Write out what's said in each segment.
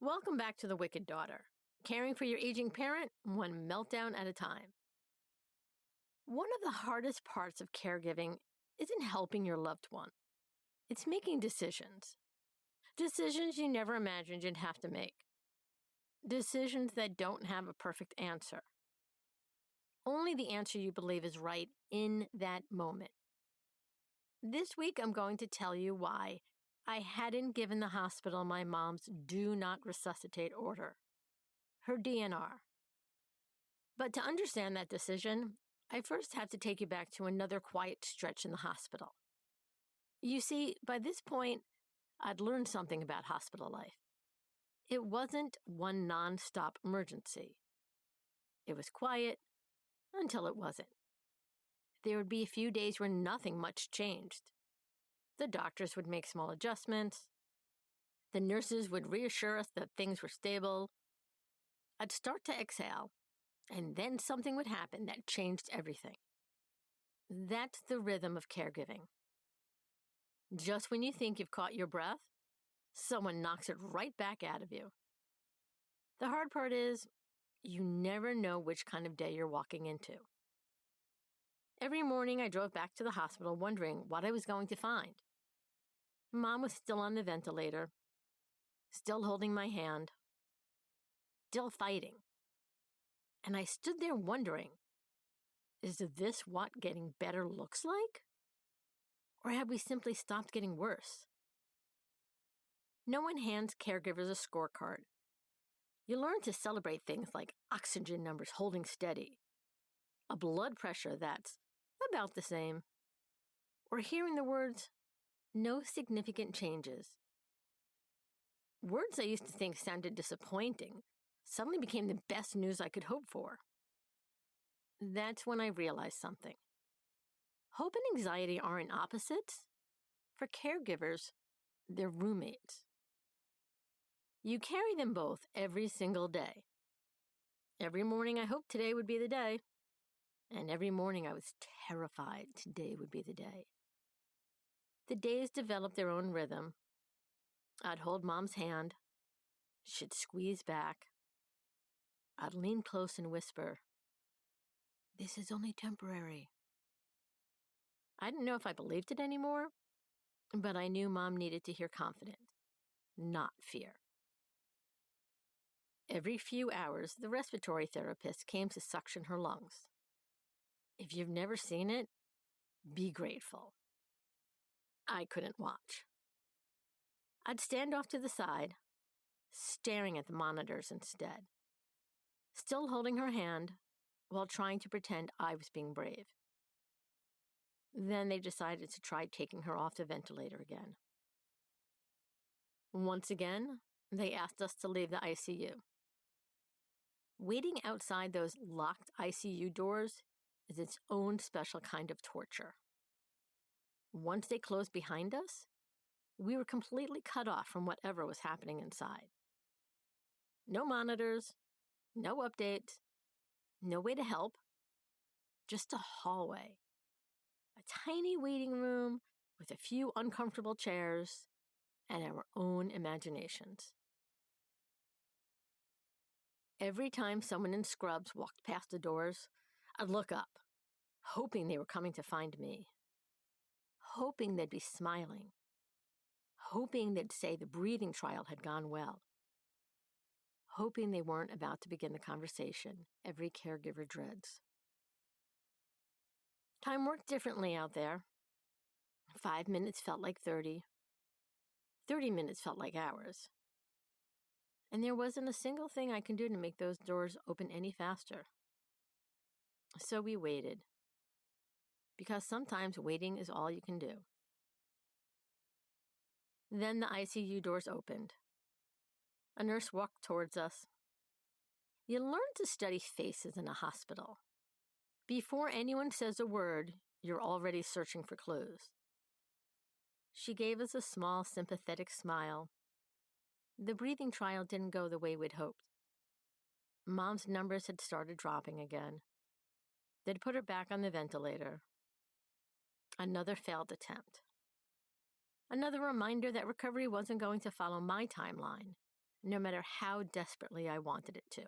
Welcome back to The Wicked Daughter, caring for your aging parent one meltdown at a time. One of the hardest parts of caregiving isn't helping your loved one. It's making decisions. Decisions you never imagined you'd have to make. Decisions that don't have a perfect answer. Only the answer you believe is right in that moment. This week, I'm going to tell you why I hadn't given the hospital my mom's Do Not Resuscitate order, her DNR. But to understand that decision, I first have to take you back to another quiet stretch in the hospital. You see, by this point, I'd learned something about hospital life. It wasn't one nonstop emergency. It was quiet until it wasn't. There would be a few days where nothing much changed. The doctors would make small adjustments. The nurses would reassure us that things were stable. I'd start to exhale, and then something would happen that changed everything. That's the rhythm of caregiving. Just when you think you've caught your breath, someone knocks it right back out of you. The hard part is, you never know which kind of day you're walking into. Every morning I drove back to the hospital wondering what I was going to find. Mom was still on the ventilator, still holding my hand, still fighting. And I stood there wondering, is this what getting better looks like? Or have we simply stopped getting worse? No one hands caregivers a scorecard. You learn to celebrate things like oxygen numbers holding steady, a blood pressure that's about the same, or hearing the words, no significant changes. Words I used to think sounded disappointing suddenly became the best news I could hope for. That's when I realized something. Hope and anxiety aren't opposites. For caregivers, they're roommates. You carry them both every single day. Every morning I hoped today would be the day, and every morning I was terrified today would be the day. The days developed their own rhythm. I'd hold Mom's hand. She'd squeeze back. I'd lean close and whisper, "This is only temporary." I didn't know if I believed it anymore, but I knew Mom needed to hear confidence, not fear. Every few hours, the respiratory therapist came to suction her lungs. If you've never seen it, be grateful. I couldn't watch. I'd stand off to the side, staring at the monitors instead, still holding her hand while trying to pretend I was being brave. Then they decided to try taking her off the ventilator again. Once again, they asked us to leave the ICU. Waiting outside those locked ICU doors is its own special kind of torture. Once they closed behind us, we were completely cut off from whatever was happening inside. No monitors, no updates, no way to help, just a hallway. A tiny waiting room with a few uncomfortable chairs and our own imaginations. Every time someone in scrubs walked past the doors, I'd look up, hoping they were coming to find me. Hoping they'd be smiling. Hoping they'd say the breathing trial had gone well. Hoping they weren't about to begin the conversation every caregiver dreads. Time worked differently out there. 5 minutes felt like 30. 30 minutes felt like hours. And there wasn't a single thing I can do to make those doors open any faster. So we waited. Because sometimes waiting is all you can do. Then the ICU doors opened. A nurse walked towards us. You learn to study faces in a hospital. Before anyone says a word, you're already searching for clues. She gave us a small, sympathetic smile. The breathing trial didn't go the way we'd hoped. Mom's numbers had started dropping again. They'd put her back on the ventilator. Another failed attempt. Another reminder that recovery wasn't going to follow my timeline, no matter how desperately I wanted it to.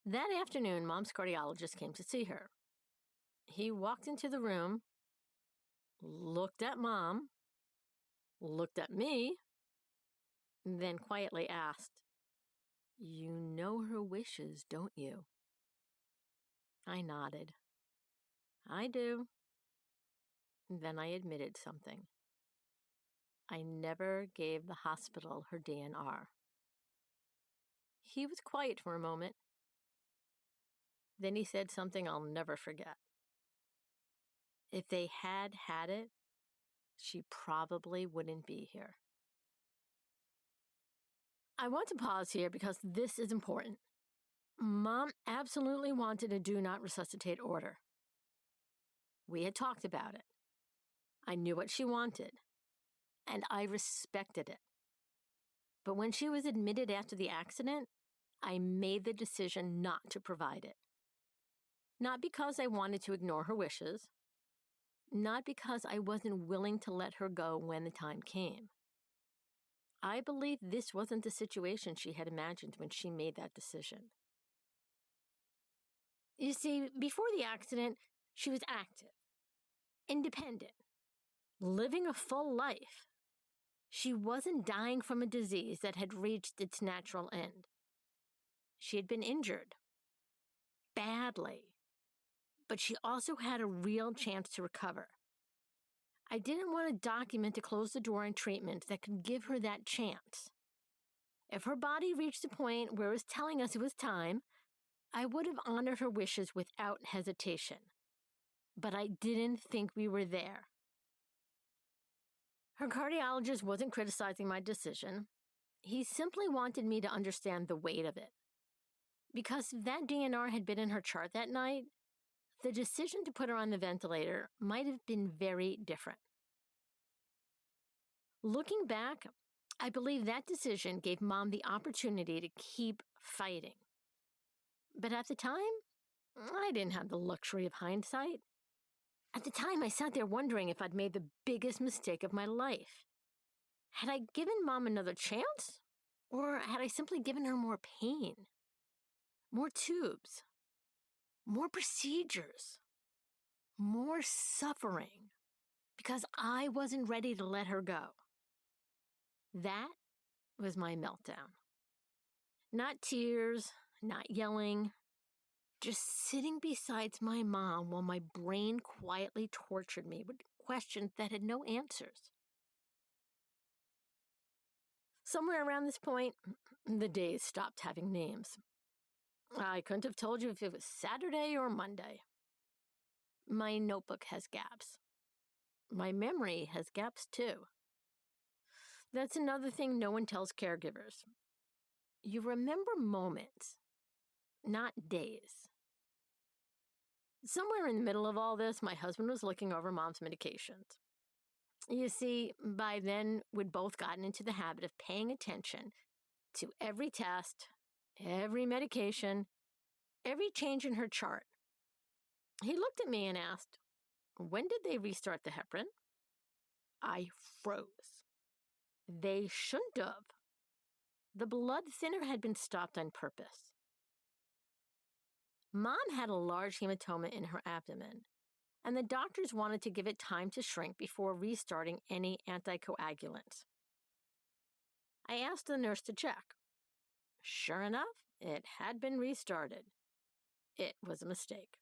That afternoon, Mom's cardiologist came to see her. He walked into the room, looked at Mom, looked at me, then quietly asked, "You know her wishes, don't you?" I nodded. "I do." Then I admitted something. I never gave the hospital her DNR. He was quiet for a moment. Then he said something I'll never forget. If they had had it, she probably wouldn't be here. I want to pause here because this is important. Mom absolutely wanted a do not resuscitate order. We had talked about it. I knew what she wanted, and I respected it. But when she was admitted after the accident, I made the decision not to provide it. Not because I wanted to ignore her wishes, not because I wasn't willing to let her go when the time came. I believe this wasn't the situation she had imagined when she made that decision. You see, before the accident, she was active, independent, living a full life. She wasn't dying from a disease that had reached its natural end. She had been injured, badly, but she also had a real chance to recover. I didn't want a document to close the door on treatment that could give her that chance. If her body reached a point where it was telling us it was time, I would have honored her wishes without hesitation. But I didn't think we were there. Her cardiologist wasn't criticizing my decision. He simply wanted me to understand the weight of it. Because if that DNR had been in her chart that night, the decision to put her on the ventilator might have been very different. Looking back, I believe that decision gave Mom the opportunity to keep fighting. But at the time, I didn't have the luxury of hindsight. At the time, I sat there wondering if I'd made the biggest mistake of my life. Had I given Mom another chance? Or had I simply given her more pain? More tubes? More procedures? More suffering? Because I wasn't ready to let her go. That was my meltdown. Not tears, not yelling, just sitting beside my mom while my brain quietly tortured me with questions that had no answers. Somewhere around this point, the days stopped having names. I couldn't have told you if it was Saturday or Monday. My notebook has gaps. My memory has gaps too. That's another thing no one tells caregivers. You remember moments, not days. Somewhere in the middle of all this, my husband was looking over Mom's medications. You see, by then, we'd both gotten into the habit of paying attention to every test, every medication, every change in her chart. He looked at me and asked, "When did they restart the heparin?" I froze. They shouldn't have. The blood thinner had been stopped on purpose. Mom had a large hematoma in her abdomen, and the doctors wanted to give it time to shrink before restarting any anticoagulants. I asked the nurse to check. Sure enough, it had been restarted. It was a mistake.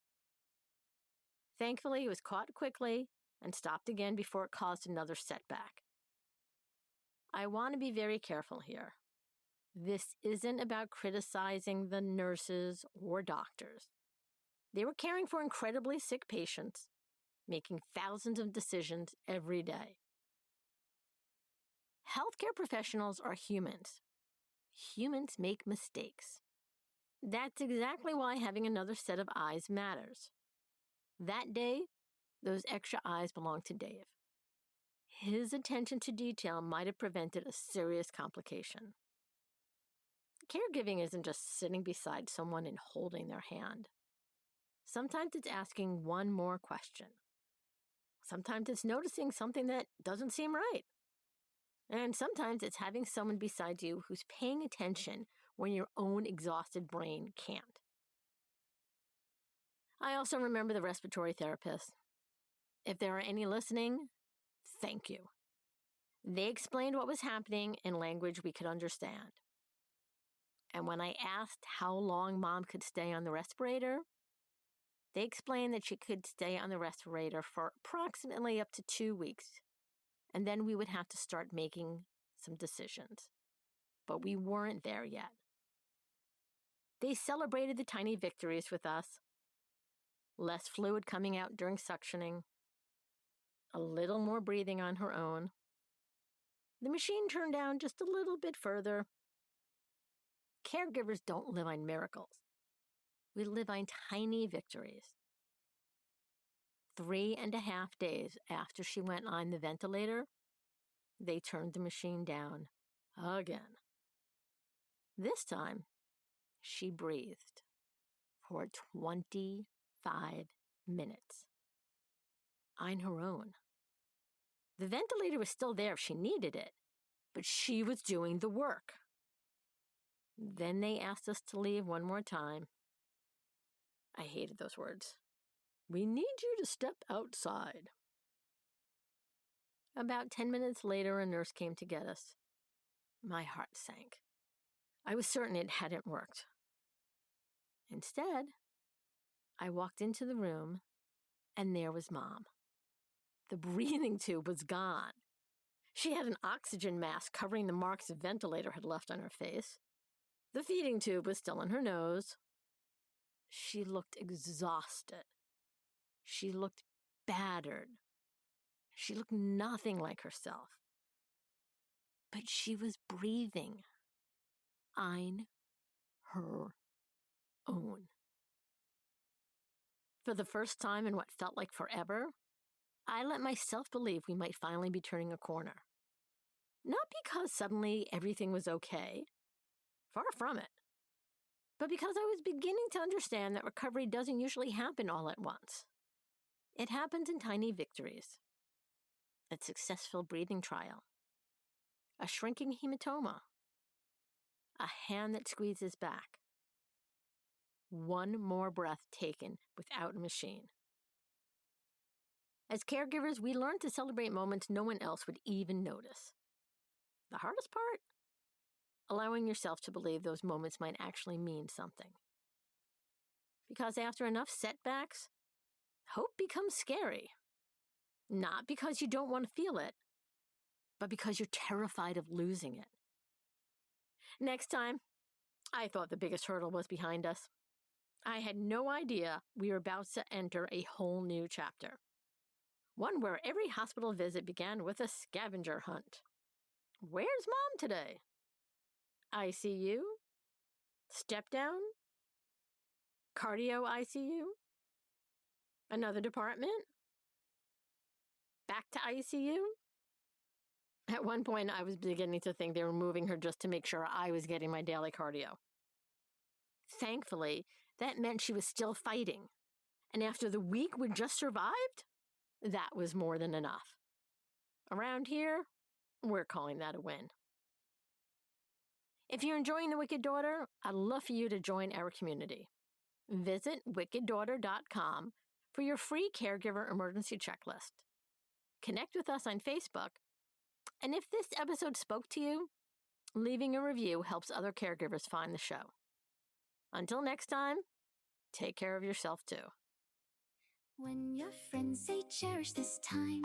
Thankfully, it was caught quickly and stopped again before it caused another setback. I want to be very careful here. This isn't about criticizing the nurses or doctors. They were caring for incredibly sick patients, making thousands of decisions every day. Healthcare professionals are humans. Humans make mistakes. That's exactly why having another set of eyes matters. That day, those extra eyes belonged to Dave. His attention to detail might have prevented a serious complication. Caregiving isn't just sitting beside someone and holding their hand. Sometimes it's asking one more question. Sometimes it's noticing something that doesn't seem right. And sometimes it's having someone beside you who's paying attention when your own exhausted brain can't. I also remember the respiratory therapist. If there are any listening, thank you. They explained what was happening in language we could understand. And when I asked how long Mom could stay on the respirator, they explained that she could stay on the respirator for approximately up to 2 weeks, and then we would have to start making some decisions. But we weren't there yet. They celebrated the tiny victories with us. Less fluid coming out during suctioning, a little more breathing on her own. The machine turned down just a little bit further. Caregivers don't live on miracles. We live on tiny victories. 3.5 days after she went on the ventilator, they turned the machine down again. This time, she breathed for 25 minutes on her own. The ventilator was still there if she needed it, but she was doing the work. Then they asked us to leave one more time. I hated those words. We need you to step outside. About 10 minutes later, a nurse came to get us. My heart sank. I was certain it hadn't worked. Instead, I walked into the room, and there was Mom. The breathing tube was gone. She had an oxygen mask covering the marks the ventilator had left on her face. The feeding tube was still in her nose. She looked exhausted. She looked battered. She looked nothing like herself. But she was breathing on her own. For the first time in what felt like forever, I let myself believe we might finally be turning a corner. Not because suddenly everything was okay, far from it, but because I was beginning to understand that recovery doesn't usually happen all at once. It happens in tiny victories. A successful breathing trial, a shrinking hematoma, a hand that squeezes back, one more breath taken without a machine. As caregivers, we learn to celebrate moments no one else would even notice. The hardest part? Allowing yourself to believe those moments might actually mean something. Because after enough setbacks, hope becomes scary. Not because you don't want to feel it, but because you're terrified of losing it. Next time, I thought the biggest hurdle was behind us. I had no idea we were about to enter a whole new chapter. One where every hospital visit began with a scavenger hunt. Where's Mom today? ICU? Step down? Cardio ICU? Another department? Back to ICU? At one point, I was beginning to think they were moving her just to make sure I was getting my daily cardio. Thankfully, that meant she was still fighting. And after the week we just survived, that was more than enough. Around here, we're calling that a win. If you're enjoying The Wicked Daughter, I'd love for you to join our community. Visit wickeddaughter.com for your free caregiver emergency checklist. Connect with us on Facebook. And if this episode spoke to you, leaving a review helps other caregivers find the show. Until next time, take care of yourself too. When your friends say cherish this time,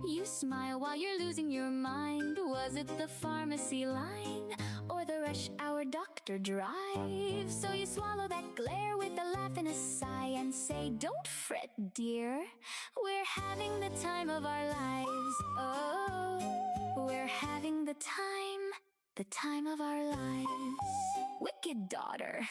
you smile while you're losing your mind. Was it the pharmacy line or the rush hour doctor drive? So you swallow that glare with a laugh and a sigh and say, don't fret, dear, we're having the time of our lives. Oh, we're having the time of our lives. Wicked Daughter.